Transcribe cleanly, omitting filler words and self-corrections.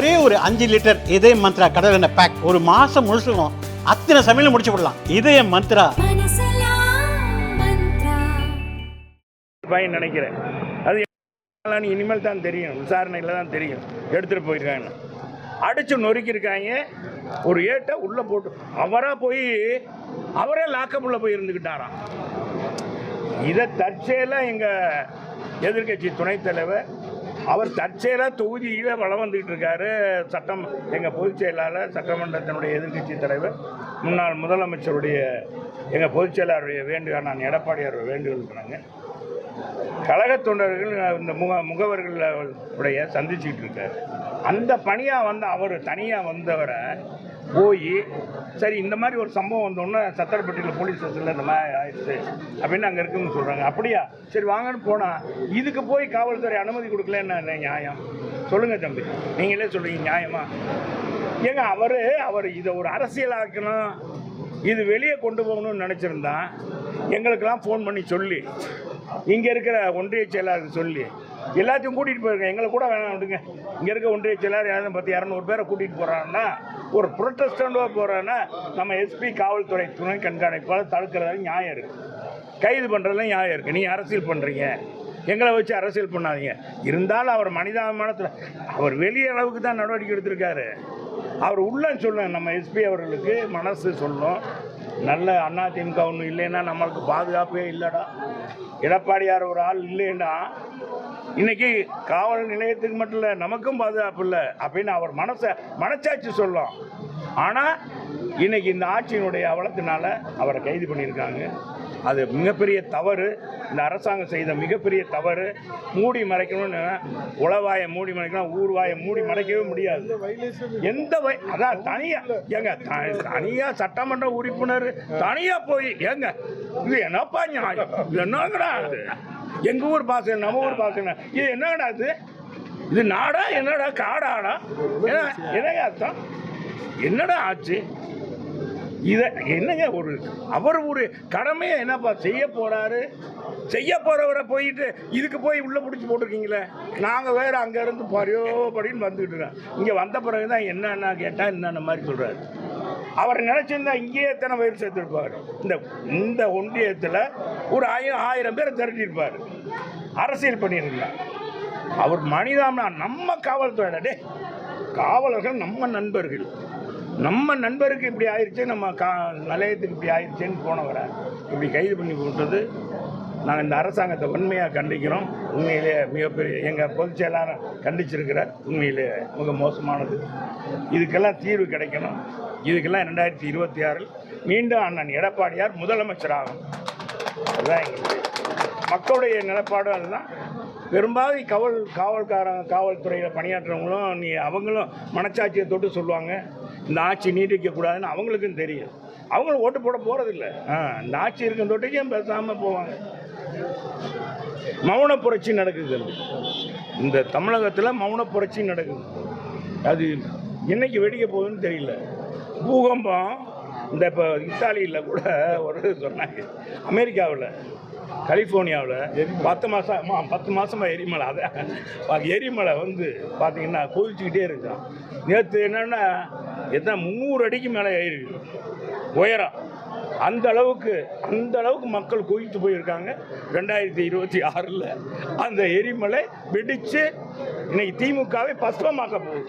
ஒரே ஒரு 5 லிட்டர் இதய மந்த்ரா கடல் எண்ணெய் பேக் ஒரு மாசம் முழுசுக்கும் அத்தனை சமையல் முடிச்சு விடலாம். இதய மந்த்ரா நினைக்கிறேன். அது இனிமேல் தான் தெரியும், விசாரணையில் தான் தெரியும். எடுத்துகிட்டு போயிருக்காங்க, அடித்து நொறுக்கியிருக்காங்க. ஒரு ஏட்டை உள்ளே போட்டு அவரே லாக்கப்புள்ள போய் இருந்துக்கிட்டாராம். இதை தற்செயலாக எங்கள் எதிர்கட்சி துணைத் தலைவர் அவர் தற்செயலாக தொகுதியில் வளம் வந்துக்கிட்டு இருக்காரு. எங்கள் பொதுச் செயலாளர், சட்டமன்றத்தினுடைய எதிர்கட்சி தலைவர், முன்னாள் முதலமைச்சருடைய எங்கள் பொதுச் செயலாளருடைய வேண்டுகோள், நான் எடப்பாடியார் வேண்டுகோள் பண்ணாங்க. கழக தொண்டர்கள் இந்த முகவர்களுடைய சந்திச்சுக்கிட்டு இருக்காரு. அந்த பணியாக வந்து அவர் தனியாக வந்தவரை போய் சரி இந்த மாதிரி ஒரு சம்பவம் வந்தோடனே சத்திரப்பட்டியில் போலீஸ் ஸ்டேஷனில் இந்த மாதிரி ஆயிடுச்சு அப்படின்னு அங்கே இருக்குன்னு சொல்கிறாங்க. அப்படியா, சரி வாங்கன்னு போனால் இதுக்கு போய் காவல்துறை அனுமதி கொடுக்கலன்னு நியாயம் சொல்லுங்கள் தம்பி, நீங்களே சொல்கிறீங்க நியாயமா? ஏங்க அவர் இதை ஒரு அரசியலாக்கணும், இது வெளியே கொண்டு போகணும்னு நினச்சிருந்தா எங்களுக்கெல்லாம் ஃபோன் பண்ணி சொல்லி, இங்கே இருக்கிற ஒன்றிய செயலாளருக்கு சொல்லி எல்லாத்தையும் கூட்டிகிட்டு போயிருக்கேன். எங்களை கூட வேணாம் விடுங்க, இங்கே இருக்க ஒன்றிய செயலாளர் 10-200 பேரை கூட்டிகிட்டு போகிறாங்கன்னா, ஒரு ப்ரொட்டஸ்டண்டாக போகிறான்னா நம்ம எஸ்பி காவல்துறை துணை கண்காணிப்பாளர் தடுக்கிறதால நியாயம் இருக்குது, கைது பண்ணுறதுல நியாயம் இருக்குது. நீங்கள் அரசியல் பண்ணுறீங்க, எங்களை வச்சு அரசியல் பண்ணாதீங்க. இருந்தாலும் அவர் மனிதாபிமானத்தில் அவர் வெளிய அளவுக்கு தான் நடவடிக்கை எடுத்திருக்காரு. அவர் உள்ளன்னு சொல்லுங்க, நம்ம எஸ்பி அவர்களுக்கு மனசு சொல்லும், நல்ல அதிமுக ஒன்றும் இல்லைன்னா நம்மளுக்கு பாதுகாப்பே இல்லைடா, எடப்பாடியார் ஒரு ஆள் இல்லைன்னா இன்னைக்கு காவல் நிலையத்துக்கு மட்டும் இல்லை நமக்கும் பாதுகாப்பு இல்லை அப்படின்னு அவர் மனச்சாட்சி சொல்லும். ஆனால் இன்னைக்கு இந்த ஆட்சியினுடைய அவலத்தினால அவரை கைது பண்ணியிருக்காங்க. அது மிகப்பெரிய தவறு, இந்த அரசாங்கம் செய்த மிகப்பெரிய தவறு. மூடி மறைக்கணும்னு உளவாயை மூடி மறைக்கணும், ஊர்வாயை மூடி மறைக்கவே முடியாது. அதான் தனியாக சட்டமன்ற உறுப்பினர் தனியாக போய் ஏங்க இது என்னப்பா நியாயம், இது என்னங்கடா அது, எங்கள் ஊர் பாச நம்ம ஊர் பாசன இது என்னங்கடா இது நாடா என்னடா காடாடா, என்னங்க அர்த்தம், என்னடா ஆச்சு இதை என்னங்க அவர் ஒரு கடமையை என்னப்பா செய்ய போகிறாரு, செய்ய போகிறவரை போயிட்டு இதுக்கு போய் உள்ளே பிடிச்சி போட்டிருக்கீங்களே. நாங்கள் வேறு அங்கேருந்து படின்னு வந்துக்கிட்டு இருக்கோம். இங்கே வந்த பிறகு தான் என்னென்ன கேட்டால் என்னென்ன மாதிரி சொல்கிறாரு. அவர் நினச்சிருந்தா இங்கேயே எத்தனை பேர் சேர்த்துருப்பார், இந்த ஒன்றியத்தில் ஒரு 1000 பேரை திரட்டியிருப்பார், அரசியல் பண்ணியிருந்தார். அவர் மனிதாம்னா நம்ம காவல்துறை காவலர்கள் நம்ம நண்பருக்கு இப்படி ஆயிடுச்சு, நம்ம நிலையத்துக்கு இப்படி ஆயிடுச்சுன்னு போனவரை இப்படி கைது பண்ணி போட்டது நாங்கள் இந்த அரசாங்கத்தை உண்மையாக கண்டிக்கிறோம். உண்மையிலே மிகப்பெரிய எங்கள் பொதுச் செயலாளர் கண்டிச்சிருக்கிறார். உண்மையிலே மிக மோசமானது. இதுக்கெல்லாம் தீர்வு கிடைக்கணும். இதுக்கெல்லாம் 2026 மீண்டும் அண்ணன் எடப்பாடியார் முதலமைச்சராகும். அதுதான் எங்களுக்கு மக்களுடைய நிலப்பாடு. அதுதான் பெரும்பாலும் காவல்துறையில் பணியாற்றுறவங்களும் அவங்களும் மனச்சாட்சியை தொட்டு சொல்லுவாங்க, இந்த ஆட்சி நீடிக்கக்கூடாதுன்னு அவங்களுக்கும் தெரியும். அவங்களும் ஓட்டு போட போகிறதில்ல. இந்த ஆட்சி இருக்கும் தொட்டிக்கும் பேசாமல் போவாங்க. மௌன புரட்சி நடக்குது இந்த தமிழகத்தில், மௌன புரட்சி நடக்குது. அது என்னைக்கு வெடிக்க போகுதுன்னு தெரியல. பூகம்பம் இந்த இப்போ இத்தாலியில் கூட ஒரு சொன்னாங்க, அமெரிக்காவில் கலிஃபோர்னியாவில் 10 மாதமாக எரிமலை. அதை எரிமலை வந்து பார்த்திங்கன்னா கொதிச்சுக்கிட்டே இருக்கான். நேற்று என்னென்னா 300 அடிக்கு மேலே ஏறிருக்கு உயரம். அந்த அளவுக்கு மக்கள் குவித்து போயிருக்காங்க. 2026 அந்த எரிமலை வெடித்து இன்னைக்கு திமுகவை பஸ்பமாக்க போகுது.